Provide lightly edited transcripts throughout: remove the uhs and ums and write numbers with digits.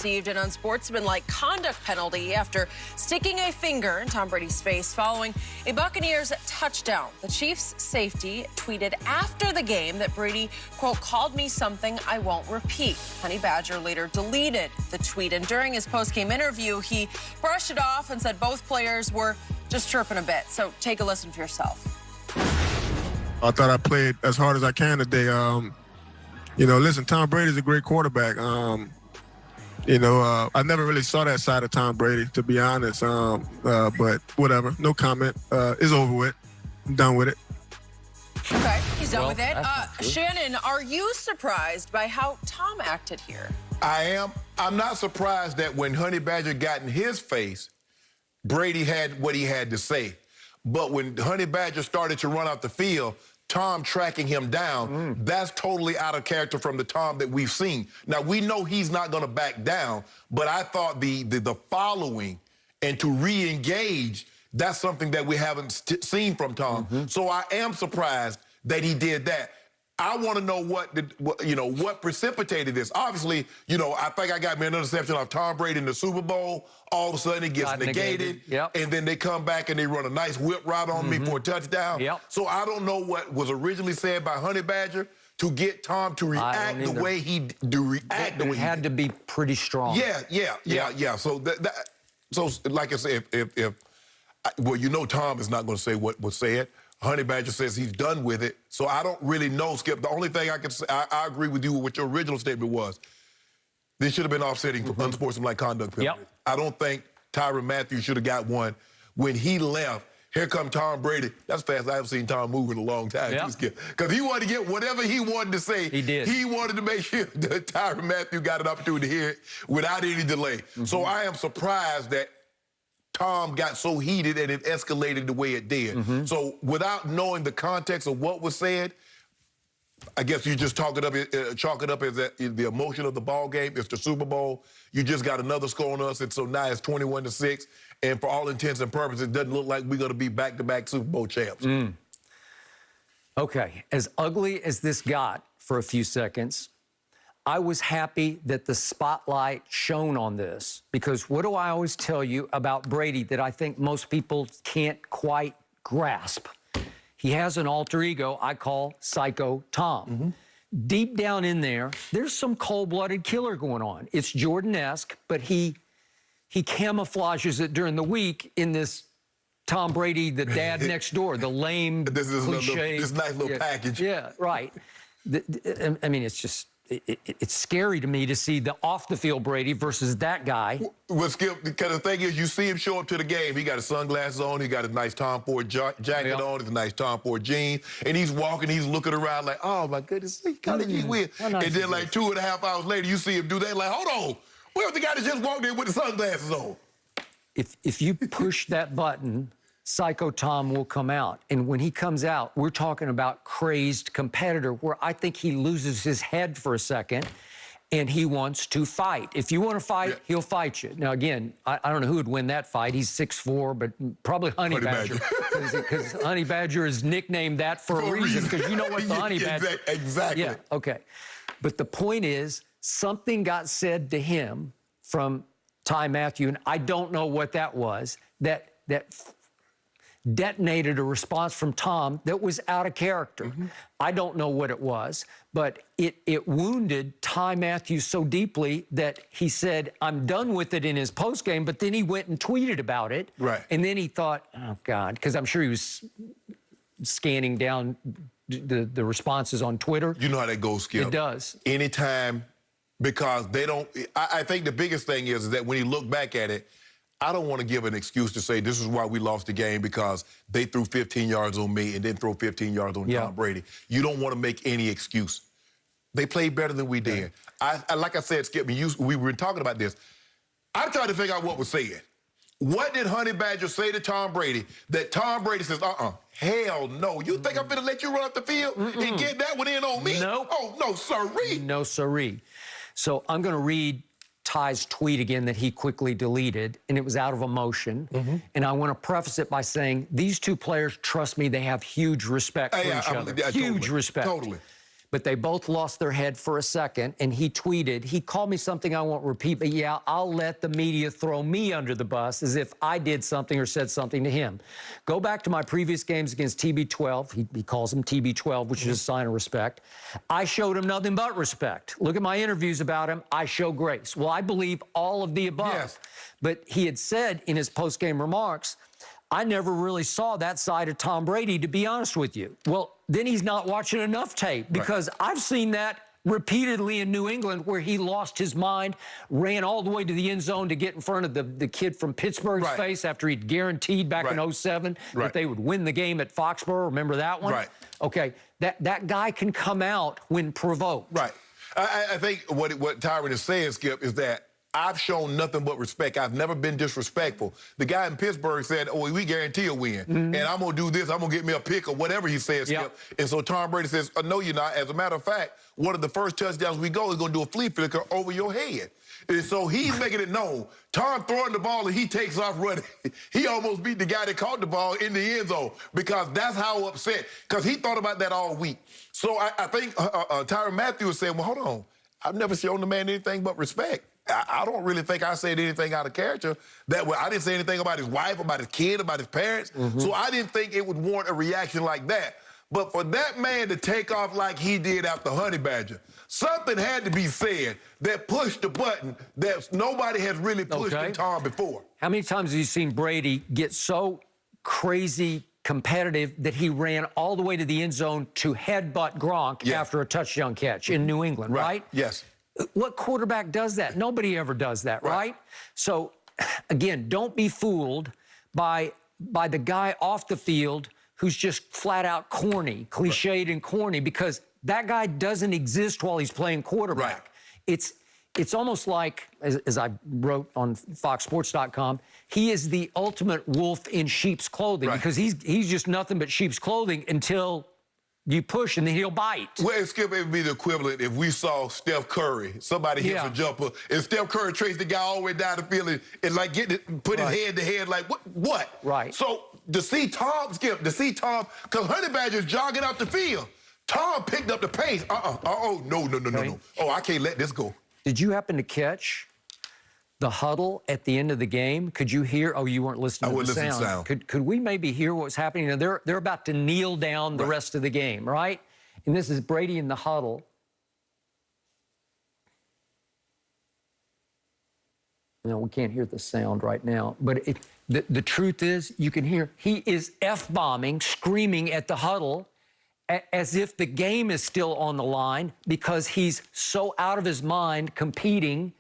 received an unsportsmanlike conduct penalty after sticking a finger in Tom Brady's face following a Buccaneers touchdown. The Chiefs' safety tweeted after the game that Brady, quote, called me something I won't repeat. Honey Badger later deleted the tweet, and during his post-game interview, he brushed it off and said both players were just chirping a bit. So take a listen for yourself. I thought I played as hard as I can today. You know, listen, Tom Brady's a great quarterback. You know, I never really saw that side of Tom Brady, to be honest. But whatever, no comment. It's over with. I'm done with it. Okay, he's done with it. Shannon, are you surprised by how Tom acted here? I am. I'm not surprised that when Honey Badger got in his face, Brady had what he had to say. But when Honey Badger started to run out the field, Tom tracking him down, that's totally out of character from the Tom that we've seen. Now, we know he's not going to back down, but I thought the following and to re-engage, that's something that we haven't seen from Tom. So I am surprised that he did that. I want to know what precipitated this. Obviously, you know, I think I got me an interception of Tom Brady in the Super Bowl. All of a sudden, it gets negated. And then they come back and they run a nice whip route on me for a touchdown. So I don't know what was originally said by Honey Badger to get Tom to react the way he It had to be pretty strong. Yeah. So so like I said, well, you know, Tom is not going to say what was said. Honey Badger says he's done with it. So I don't really know, Skip. The only thing I can say, I agree with you with what your original statement was. This should have been offsetting unsportsmanlike conduct penalty. I don't think Tyrann Mathieu should have got one. When he left, here come Tom Brady. That's fast. I haven't seen Tom move in a long time, because he wanted to get whatever he wanted to say. He did. He wanted to make sure that Tyrann Mathieu got an opportunity to hear it without any delay. So I am surprised that Tom got so heated and it escalated the way it did. So without knowing the context of what was said, I guess you just chalk it up as the emotion of the ball game. It's the Super Bowl. You just got another score on us, and so now it's 21-6. And for all intents and purposes, it doesn't look like we're going to be back-to-back Super Bowl champs. Okay, as ugly as this got for a few seconds, I was happy that the spotlight shone on this, because what do I always tell you about Brady that I think most people can't quite grasp? He has an alter ego I call Psycho Tom. Deep down in there, there's some cold-blooded killer going on. It's Jordan-esque, but he camouflages it during the week in this Tom Brady, the dad next door, the lame cliche. This nice little package. Yeah, right. I mean, it's just... It's scary to me to see the off-the-field Brady versus that guy. Well, Skip, because the thing is, you see him show up to the game. He got his sunglasses on. He got his nice Tom Ford jacket on. His nice Tom Ford jeans. And he's walking. He's looking around like, oh, my goodness, he kind of weird. And then, like, 2.5 hours later, you see him do that. Like, hold on. Where's the guy that just walked in with the sunglasses on? If you push that button, Psycho Tom will come out. And when he comes out, we're talking about crazed competitor, where I think he loses his head for a second and he wants to fight. If you want to fight, he'll fight you. Now, again, I don't know who would win that fight. He's 6'4", but probably Honey Badger. Because Honey Badger is nicknamed that for a reason, because you know what the Honey Badger... Exactly. Yeah, okay. But the point is, something got said to him from Tyrann Mathieu, and I don't know what that was, that detonated a response from Tom that was out of character. I don't know what it was, but it wounded Tyrann Mathieu so deeply that he said, I'm done with it in his postgame, but then he went and tweeted about it. And then he thought, oh, God, because I'm sure he was scanning down the responses on Twitter. You know how that goes, Skip. It does. Anytime, because they don't... I think the biggest thing is that when you look back at it, I don't want to give an excuse to say this is why we lost the game because they threw 15 yards on me and didn't throw 15 yards on Tom Brady. You don't want to make any excuse. They played better than we did. Like I said, Skip, we were talking about this. I'm trying to figure out what was said. What did Honey Badger say to Tom Brady that Tom Brady says, hell no. You think I'm going to let you run up the field and get that one in on me? Nope. Oh, no, sirree. No, sirree. So I'm going to read Ty's tweet again that he quickly deleted, and it was out of emotion. And I want to preface it by saying these two players, trust me, they have huge respect for each other. Huge respect. Totally. but they both lost their head for a second, and he tweeted, he called me something I won't repeat, but yeah, I'll let the media throw me under the bus as if I did something or said something to him. Go back to my previous games against TB12. He calls him TB12, which is a sign of respect. I showed him nothing but respect. Look at my interviews about him. I show grace. Well, I believe all of the above. Yes. But he had said in his post-game remarks, I never really saw that side of Tom Brady, to be honest with you. Well, then he's not watching enough tape, because I've seen that repeatedly in New England, where he lost his mind, ran all the way to the end zone to get in front of the kid from Pittsburgh's face after he'd guaranteed back in 07 that they would win the game at Foxborough. Remember that one? Okay, that guy can come out when provoked. I think what Tyrann is saying, Skip, is that I've shown nothing but respect. I've never been disrespectful. The guy in Pittsburgh said, oh, we guarantee a win. And I'm going to do this. I'm going to get me a pick or whatever he says, Skip. And so Tom Brady says, oh, no, you're not. As a matter of fact, one of the first touchdowns we go is going to do a flea flicker over your head. And so he's making it known. Tom throwing the ball and he takes off running. He almost beat the guy that caught the ball in the end zone, because that's how upset, because he thought about that all week. So I think Tyrann Mathieu is saying, well, hold on. I've never shown the man anything but respect. I don't really think I said anything out of character. I didn't say anything about his wife, about his kid, about his parents. So I didn't think it would warrant a reaction like that. But for that man to take off like he did after Honey Badger, something had to be said that pushed the button that nobody has really pushed in Tom before. How many times have you seen Brady get so crazy competitive that he ran all the way to the end zone to headbutt Gronk after a touchdown catch in New England, right? Yes. What quarterback does that? Nobody ever does that, right? So, again, don't be fooled by the guy off the field who's just flat out corny, cliched and corny, because that guy doesn't exist while he's playing quarterback. It's almost like, as I wrote on FoxSports.com, he is the ultimate wolf in sheep's clothing, because he's just nothing but sheep's clothing until you push and then he'll bite. Well, Skip, it would be the equivalent if we saw Steph Curry, somebody hits a jumper, and Steph Curry traced the guy all the way down the field and like put his head to head, like, what? So to see Tom, Skip, because Honey Badger's jogging out the field, Tom picked up the pace. No. Oh, I can't let this go. Did you happen to catch the huddle at the end of the game? Could you hear? Oh, you weren't listening to the sound. To the sound. Could we maybe hear what was happening? Now, they're about to kneel down the rest of the game, right? And this is Brady in the huddle. No, we can't hear the sound right now. But the truth is, you can hear he is F-bombing, screaming at the huddle, as if the game is still on the line, because he's so out of his mind competing,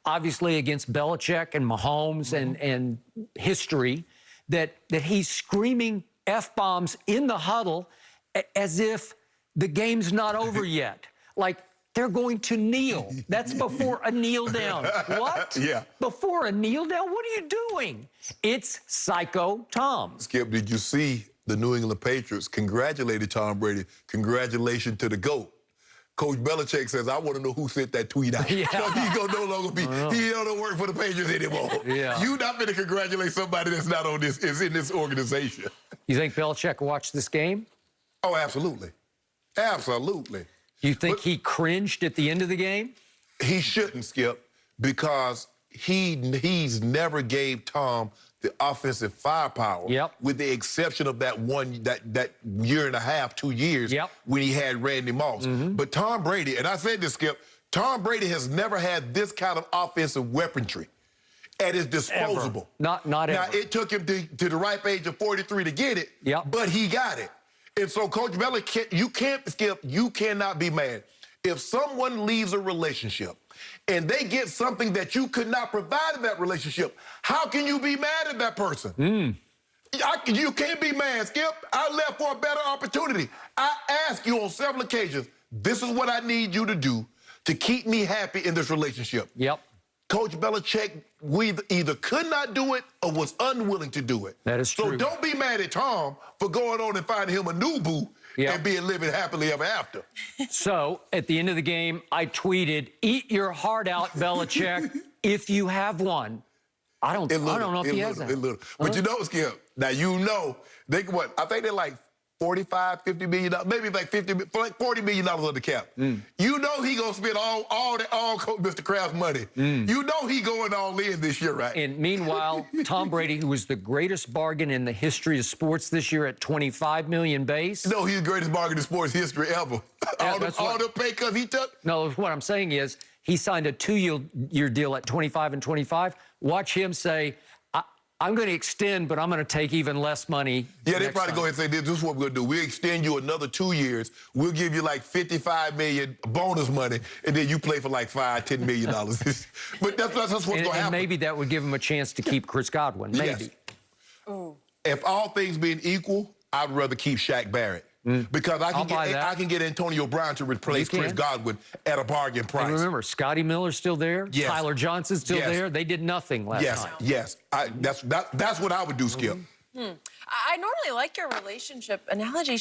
obviously against Belichick and Mahomes and history, that he's screaming F-bombs in the huddle as if the game's not over yet. Like, they're going to kneel. That's before a kneel down. What? Before a kneel down? What are you doing? It's Psycho Tom. Skip, did you see the New England Patriots congratulated Tom Brady? Congratulations to the GOAT. Coach Belichick says, I want to know who sent that tweet out. So he's going to no longer be, he don't work for the Patriots anymore. You're not going to congratulate somebody that's not on this, is in this organization. You think Belichick watched this game? Oh, absolutely. Absolutely. You think he cringed at the end of the game? He shouldn't, Skip, because he's never gave Tom the offensive firepower, with the exception of that year and a half, 2 years, when he had Randy Moss. But Tom Brady, and I said this, Skip, Tom Brady has never had this kind of offensive weaponry at his disposal. Not ever. Now, it took him to the ripe age of 43 to get it, but he got it. And so, Coach Belichick, you cannot be mad. If someone leaves a relationship and they get something that you could not provide in that relationship, how can you be mad at that person? You can't be mad, Skip. I left for a better opportunity. I asked you on several occasions, this is what I need you to do to keep me happy in this relationship. Coach Belichick either could not do it or was unwilling to do it. That is true. So don't be mad at Tom for going on and finding him a new boo and living happily ever after. So, at the end of the game, I tweeted, eat your heart out, Belichick, if you have one. I don't know if he has that. But you know, Skip, now you know, I think they're like $45, $50 million, maybe like $40 million under the cap. You know he gonna spend all Mr. Kraft's money. You know he going all in this year, right? And meanwhile, Tom Brady, who was the greatest bargain in the history of sports this year at $25 million base. No, he's the greatest bargain in sports history ever. all the pay cuts he took. No, what I'm saying is he signed a 2-year deal at 25 and 25. Watch him say, I'm going to extend, but I'm going to take even less money. Yeah, they probably go ahead and say, this is what we're going to do. We'll extend you another 2 years. We'll give you like $55 million bonus money, and then you play for like $5, $10 million. But that's what's going to happen. And maybe that would give him a chance to keep Chris Godwin, maybe. Yes. If all things being equal, I'd rather keep Shaq Barrett. Because I can get Antonio Brown to replace Chris Godwin at a bargain price. And remember, Scotty Miller's still there. Yes. Tyler Johnson's still there. They did nothing last time. Yes. That's what I would do, Skip. I normally like your relationship analogy.